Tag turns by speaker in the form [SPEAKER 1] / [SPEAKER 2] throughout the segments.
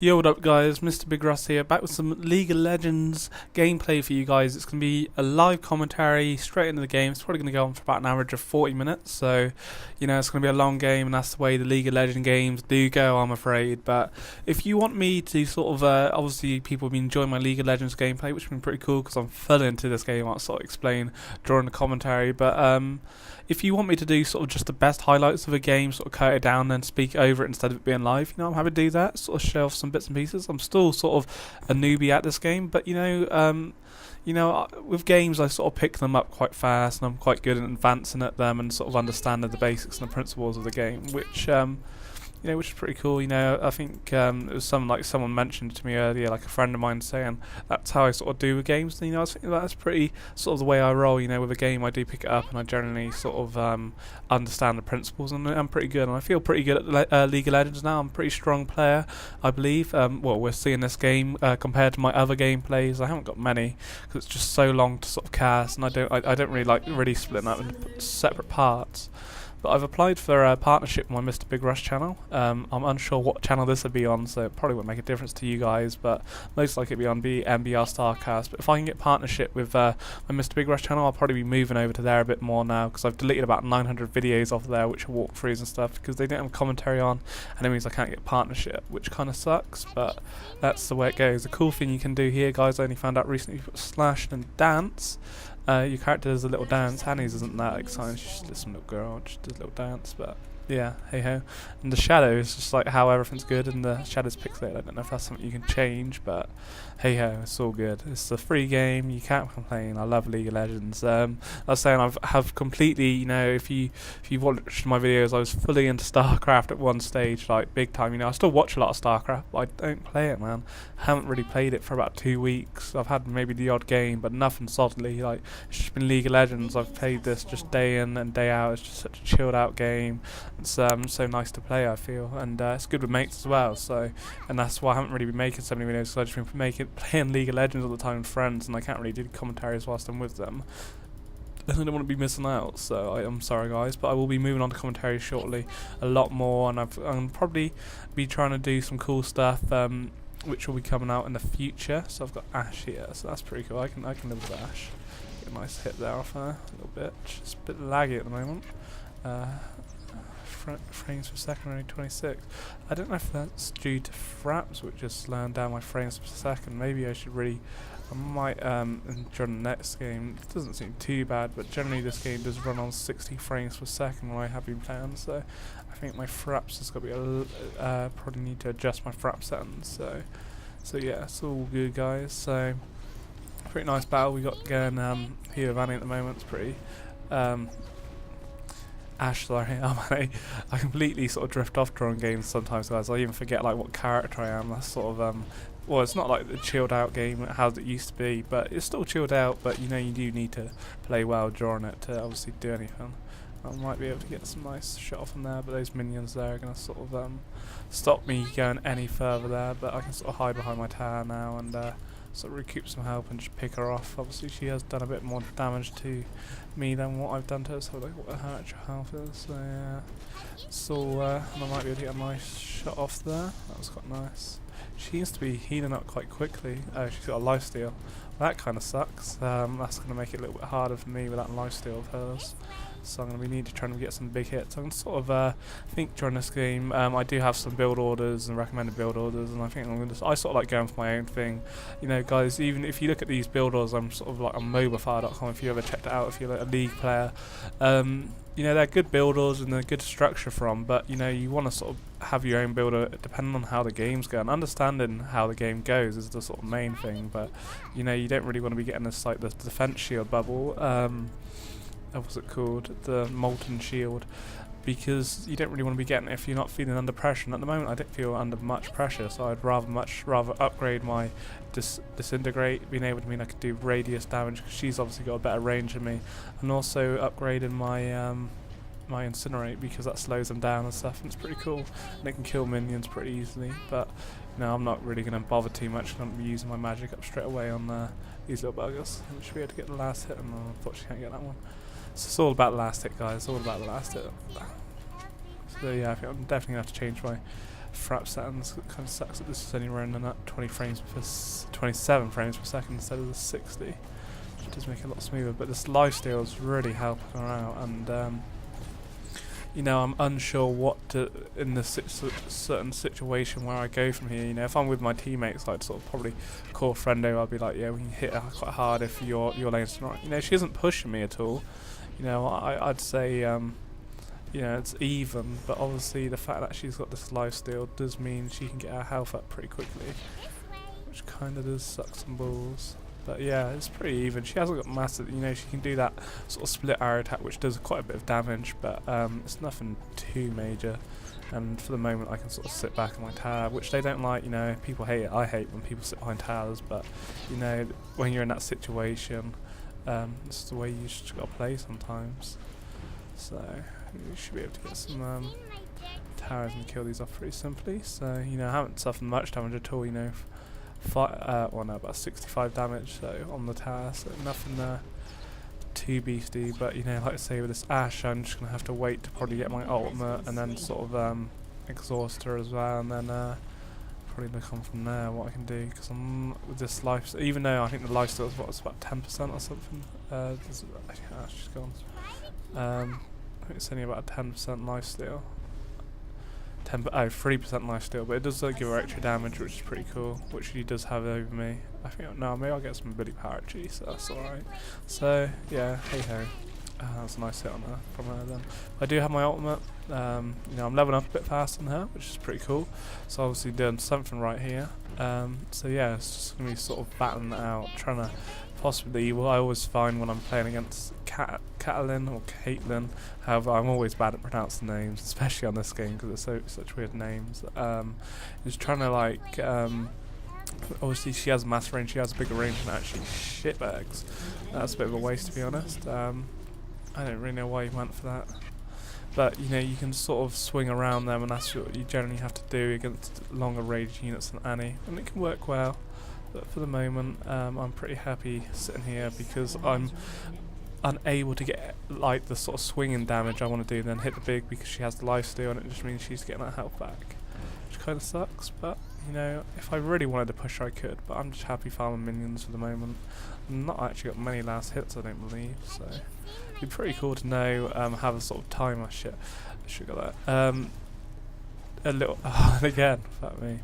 [SPEAKER 1] Yo, what up guys, MrBigRuss here, back with some League of Legends gameplay for you guys. It's going to be a live commentary straight into the game. It's probably going to go on for about an average of 40 minutes, so, you know, it's going to be a long game, and that's the way the League of Legends games do go, I'm afraid. But if you want me to sort of, obviously people have been enjoying my League of Legends gameplay, which has been pretty cool, because I'm full into this game, I'll sort of explain during the commentary, but, if you want me to do sort of just the best highlights of a game, sort of cut it down and speak over it instead of it being live, you know, I'm happy to do that, sort of show off some bits and pieces. I'm still sort of a newbie at this game, but with games I sort of pick them up quite fast, and I'm quite good at advancing at them and sort of understanding the basics and the principles of the game, which which is pretty cool. You know, I think it was someone mentioned to me earlier, like a friend of mine saying that's how I sort of do with games. And, you know, I was thinking that's pretty sort of the way I roll. You know, with a game I do pick it up and I generally sort of understand the principles, and I'm pretty good. And I feel pretty good at League of Legends now. I'm a pretty strong player, I believe. Well, we're seeing this game compared to my other gameplays. I haven't got many because it's just so long to sort of cast, and I don't really like splitting up into separate parts. But I've applied for a partnership with my MrBigRuss channel. I'm unsure what channel this would be on, so it probably won't make a difference to you guys, but most likely it'll be on the MBRstarcast. But if I can get partnership with my MrBigRuss channel, I'll probably be moving over to there a bit more now, because I've deleted about 900 videos off there, which are walkthroughs and stuff, because they don't have commentary on, and it means I can't get partnership, which kind of sucks, but that's the way it goes. The cool thing you can do here, guys, I only found out recently, you put slash and dance. Your character does a little dance. Hanny's isn't that exciting, she's just some little girl, just does a little dance, but yeah, hey ho. And the shadow is just like how everything's good, and the shadow's pixelated. I don't know if that's something you can change, but hey ho, it's all good. It's a free game, you can't complain. I love League of Legends. I was saying have completely, you know, if you watched my videos, I was fully into StarCraft at one stage, like big time. You know, I still watch a lot of StarCraft, but I don't play it, man. I haven't really played it for about 2 weeks. I've had maybe the odd game, but nothing solidly. Like, it's just been League of Legends. I've played this just day in and day out. It's just such a chilled out game. It's so nice to play, I feel, and it's good with mates as well. So, and that's why I haven't really been making so many videos, because I've just been playing League of Legends all the time with friends, and I can't really do commentaries whilst I'm with them. I don't want to be missing out, so I'm sorry guys, but I will be moving on to commentary shortly, a lot more, and I'm probably be trying to do some cool stuff, which will be coming out in the future. So I've got Ashe here, so that's pretty cool. I can live with Ashe. Get a nice hit there off her, a little bit. Just a bit laggy at the moment. Frames per second only 26. I don't know if that's due to fraps, which is slowing down my frames per second. Maybe I might during the next game. It doesn't seem too bad, but generally this game does run on 60 frames per second when I have been playing, so I think my fraps has got to be probably need to adjust my frap settings. So yeah, it's all good guys. So pretty nice battle we got going here with Annie at the moment. It's pretty Ashe, sorry, I completely sort of drift off during games sometimes, guys. I even forget like what character I am. That's sort of well, it's not like the chilled out game how it used to be, but it's still chilled out. But you know, you do need to play well during it to obviously do anything. I might be able to get some nice shot from there, but those minions there are going to sort of stop me going any further there. But I can sort of hide behind my tower now and sort of recoup some help and just pick her off. Obviously she has done a bit more damage to me than what I've done to her, so like what her actual health is. So yeah, so and I might be able to get a nice shot off there. That was quite nice. She seems to be healing up quite quickly. Oh, she's got a lifesteal. Well, that kind of sucks. That's going to make it a little bit harder for me with that lifesteal of hers. So I'm going to need to try and get some big hits. I can sort of think during this game I do have some build orders and recommended build orders, and I think I sort of like going for my own thing. You know, guys, even if you look at these build orders, I'm sort of like on mobifire.com if you ever checked it out, if you're like a League player. You know, they're good builders and they're good structure from, but you know, you want to sort of have your own builder depending on how the game's going. Understanding how the game goes is the sort of main thing, but you know, you don't really want to be getting this like the defense shield bubble. What's it called? The molten shield, because you don't really want to be getting it if you're not feeling under pressure. And at the moment I don't feel under much pressure, so I'd much rather upgrade my disintegrate, being able to mean I could do radius damage, because she's obviously got a better range than me, and also upgrading my my incinerate, because that slows them down and stuff, and it's pretty cool, and it can kill minions pretty easily. But no, I'm not really going to bother too much. I'm going to be using my magic up straight away on these little buggers. I should be able to get the last hit, and unfortunately can't get that one. So it's all about the last hit, guys. It's all about the last hit. So yeah, I think I'm definitely going to have to change my frap settings. It kind of sucks that this is only running at 27 frames per second instead of the 60. Which does make it a lot smoother. But this lifesteal is really helping her out, and you know, I'm unsure what to, in this certain situation where I go from here. You know, if I'm with my teammates, I'd sort of probably call a friend over. I'd be like, yeah, we can hit her quite hard if your lane's not. You know, she isn't pushing me at all. You know, I'd say, you know, it's even, but obviously the fact that she's got this lifesteal does mean she can get her health up pretty quickly, which kind of does suck some balls. But yeah, it's pretty even. She hasn't got massive, you know, she can do that sort of split arrow attack, which does quite a bit of damage, but it's nothing too major. And for the moment, I can sort of sit back in my tower, which they don't like. You know, people hate it. I hate when people sit behind towers, but you know, when you're in that situation, this is the way you just gotta play sometimes. So you should be able to get some towers and kill these off pretty simply. So you know, I haven't suffered much damage at all. You know. Well, no, about 65 damage so on the tower, so nothing too beasty. But you know, like I say, with this Ashe, I'm just gonna have to wait to probably get my ultimate and then sort of exhaust her as well, and then probably look on from there what I can do, because I'm with this life. Even though I think the lifesteal is it's about 10% or something. She's gone. I think it's only about a 10% lifesteal. 3% lifesteal, but it does give her extra damage, which is pretty cool, which she does have over me. I think, no, maybe I'll get some ability power actually, so that's alright. So, yeah, hey ho. That's a nice hit on her, from her then. I do have my ultimate, you know, I'm leveling up a bit faster than her, which is pretty cool. So obviously doing something right here. So yeah, it's just going to be sort of battling it out, trying to possibly, well, I always find when I'm playing against Caitlyn or Caitlyn, however, I'm always bad at pronouncing names, especially on this game because they're such weird names. Is trying to like, obviously she has mass range, she has a bigger range than actually shitbags. That's a bit of a waste, to be honest. I don't really know why you went for that. But you know, you can sort of swing around them, and that's what you generally have to do against longer range units than Annie, and it can work well. But for the moment, I'm pretty happy sitting here because I'm unable to get like the sort of swinging damage I want to do, then hit the big because she has the lifesteal, and it just means she's getting that health back, which kind of sucks. But you know, if I really wanted to push her, I could. But I'm just happy farming minions for the moment. I'm not actually got many last hits, I don't believe. So it'd be pretty cool to know have a sort of timer. Shit, I should got that. A little again, fuck me.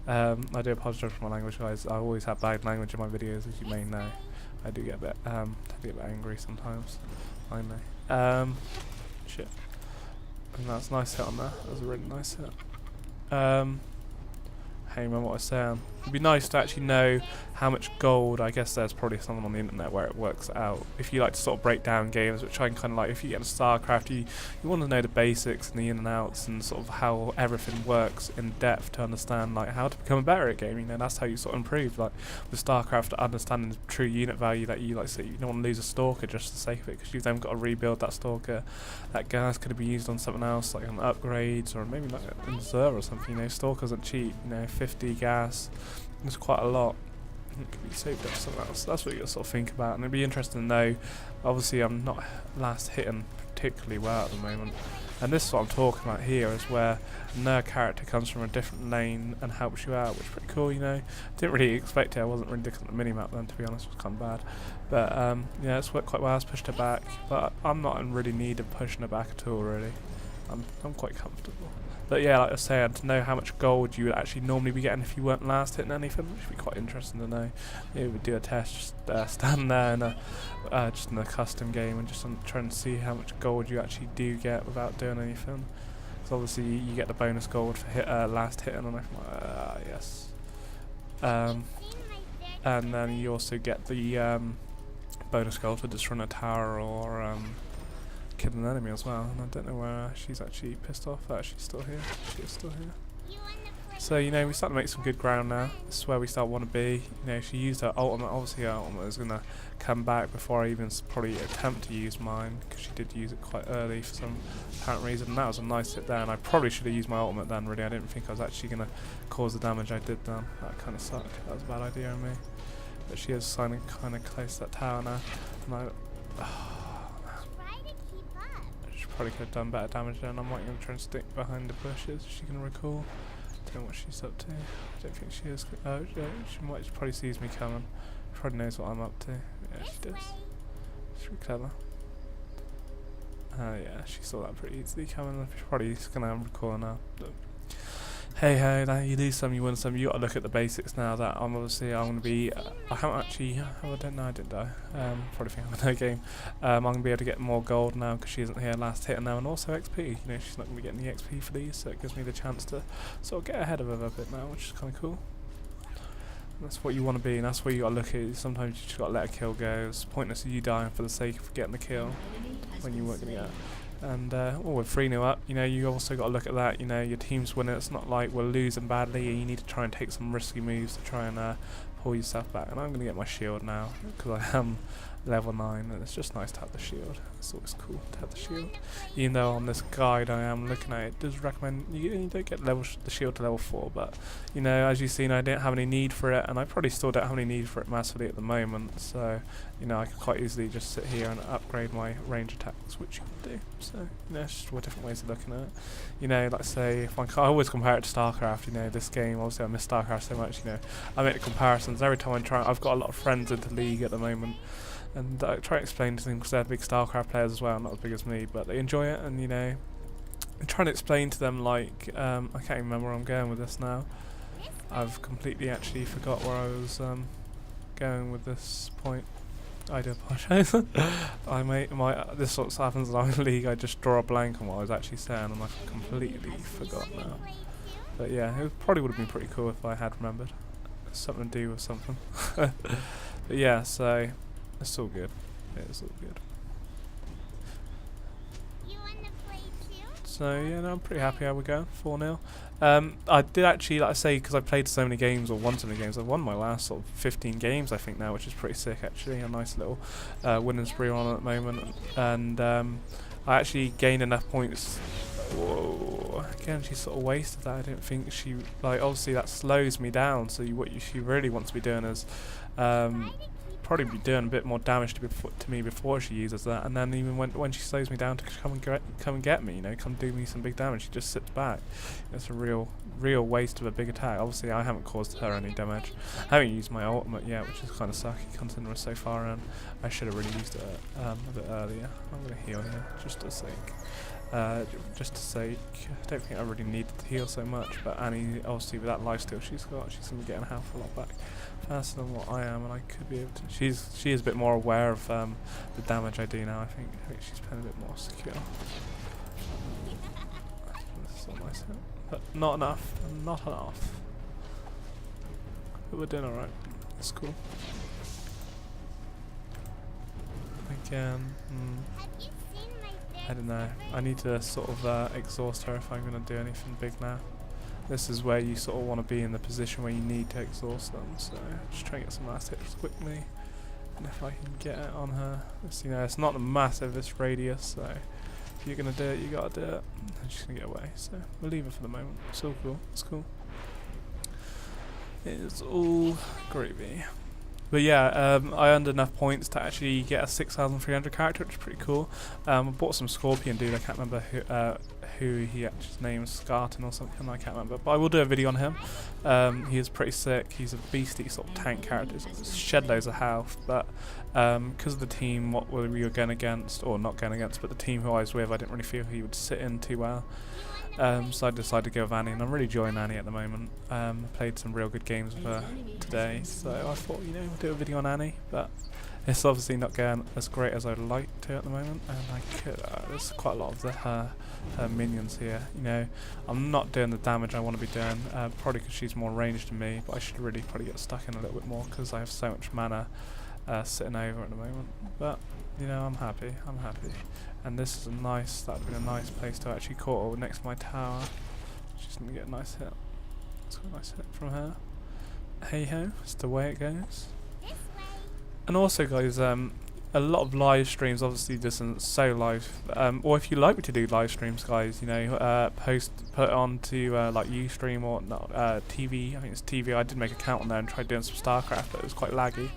[SPEAKER 1] I do apologise for my language, guys. I always have bad language in my videos, as you may know. I do get a bit, angry sometimes. I know. Shit. And that's a nice hit on there. That was a really nice hit. Hey, remember what I was saying? It'd be nice to actually know how much gold. I guess there's probably someone on the internet where it works out. If you like to sort of break down games, which I can kind of like, if you get into StarCraft, you want to know the basics and the in and outs and sort of how everything works in depth to understand like how to become a better at game. You know, that's how you sort of improve. Like with StarCraft, understanding the true unit value that you like. So you don't want to lose a stalker just for the sake of it, because you've then got to rebuild that stalker. That gas could be used on something else, like on upgrades or maybe like in Xur or something. You know, stalkers aren't cheap. You know, 50 gas. It's quite a lot. It could be saved up for something else. That's what you got to sort of think about, and it'd be interesting to know. Obviously, I'm not last hitting particularly well at the moment, and this is what I'm talking about here, is where another character comes from a different lane and helps you out, which is pretty cool. You know, didn't really expect it. I wasn't really looking at the minimap then, to be honest. It was kind of bad, but yeah, it's worked quite well. It's pushed her back, but I'm not in really need of pushing her back at all. Really, I'm quite comfortable. But yeah, like I was saying, to know how much gold you would actually normally be getting if you weren't last hitting anything, which would be quite interesting to know. Maybe we'd do a test, just stand there in just in a custom game and just try and see how much gold you actually do get without doing anything. Because obviously you get the bonus gold for last hitting, and I'm like, yes. And then you also get the bonus gold for destroying a tower or killing an enemy as well, and I don't know where she's actually pissed off. She's still here. She is still here. So you know, we start to make some good ground now. This is where we start want to be. You know, she used her ultimate. Obviously, her ultimate is gonna come back before I even probably attempt to use mine, because she did use it quite early for some apparent reason. And that was a nice hit there, and I probably should have used my ultimate then. Really, I didn't think I was actually gonna cause the damage I did then. That kind of sucked. That was a bad idea on me. But she is signing kind of close to that tower now, and probably could have done better damage there, and I might even try and stick behind the bushes, if she can recall. don't know what she's up to. I don't think she is. Oh, she might probably sees me coming. Probably knows what I'm up to. Yeah, she does. She's really clever. Yeah, she saw that pretty easily coming. She's probably gonna recall now. But hey ho, that you do some, you win some. You gotta look at the basics now. That I'm gonna be. I haven't actually. Oh, I don't know. I didn't die. Probably think I'm in no game. I'm gonna be able to get more gold now because she isn't here last hit now, and also XP. You know, she's not gonna be getting the XP for these, so it gives me the chance to sort of get ahead of her a bit now, which is kind of cool. That's what you want to be, and that's where you got to look at it. Sometimes you just got to let a kill go. It's pointless of you dying for the sake of getting the kill when you weren't going to get it. And we're 3-0 up. You know, you also got to look at that. You know, your team's winning. It's not like we're losing badly. You need to try and take some risky moves to try and pull yourself back. And I'm going to get my shield now because I am level 9, and it's just nice to have the shield. It's always cool to have the shield. Even though on this guide I am looking at, it does recommend you don't get the shield to level 4, but you know, as you've seen, I didn't have any need for it, and I probably still don't have any need for it massively at the moment. So you know, I could quite easily just sit here and upgrade my range attacks, which you can do. So you know, it's just different ways of looking at it. You know, like say, if I always compare it to StarCraft. You know, this game, obviously I miss StarCraft so much. You know, I make the comparisons every time I try. I've got a lot of friends into League at the moment. And I try to explain to them because they're big StarCraft players as well, not as big as me, but they enjoy it. And you know, I'm trying to explain to them like I can't even remember where I'm going with this now. I've completely actually forgot where I was going with this point. I do apologise. This sort of happens when I'm in League. I just draw a blank on what I was actually saying, and I completely forgot now. But yeah, it probably would have been pretty cool if I had remembered. Something to do with something. But yeah, so. It's all good. It's all good. So yeah, no, I'm pretty happy how we're going. 4-0. I did actually, like I say, because I played so many games or won so many games. I've won my last sort of 15 games, I think now, which is pretty sick actually. A nice little winning spree on at the moment, and I actually gained enough points. Whoa! Again, she sort of wasted that. I didn't think she obviously that slows me down. So what she really wants to be doing is. Probably be doing a bit more damage to me before she uses that, and then even when she slows me down to come and get me, you know, come do me some big damage, she just sits back. It's a real waste of a big attack. Obviously, I haven't caused her any damage. I haven't used my ultimate yet, which is kind of sucky considering we're so far in. I should have really used it a bit earlier. I'm gonna heal here just to sake. I don't think I really need to heal so much, but Annie, obviously with that lifesteal she's got, she's going to be getting health a lot back faster than what I am, and I could be able to. She is a bit more aware of the damage I do now. I think she's playing a bit more secure. This is a nice hit, but not enough, But we're doing alright. It's cool. Again. I don't know. I need to sort of exhaust her if I'm going to do anything big now. This is where you sort of want to be in the position where you need to exhaust them. So just try and get some last hits quickly. And if I can get it on her, you know, it's not a massive this radius. So if you're going to do it, you got to do it. And she's going to get away. So we'll leave her for the moment. It's all cool. It's cool. It's all gravy. But yeah, I earned enough points to actually get a 6,300 character, which is pretty cool. I bought some Scorpion dude, I can't remember who he actually, his name is Scarton or something, I can't remember. But I will do a video on him. He is pretty sick, he's a beastly sort of tank character, he's shed loads of health. But because of the team, what we were going against, or not going against, but the team who I was with, I didn't really feel he would sit in too well. So I decided to go with Annie, and I'm really enjoying Annie at the moment. I played some real good games with her today, so I thought, you know, we'll do a video on Annie, but it's obviously not going as great as I'd like to at the moment, and I could, there's quite a lot of her minions here. You know, I'm not doing the damage I want to be doing, probably because she's more ranged than me, but I should really probably get stuck in a little bit more because I have so much mana sitting over at the moment. But you know, I'm happy. And this is that would have been a nice place to actually caught next to my tower. She's going to get a nice hit. It's got a nice hit from her. Hey ho, it's the way it goes. And also guys, a lot of live streams, obviously this isn't so live, or if you like me to do live streams guys, you know, put it on to like Ustream or not, TV, I think it's TV. I did make an account on there and tried doing some StarCraft, but it was quite laggy.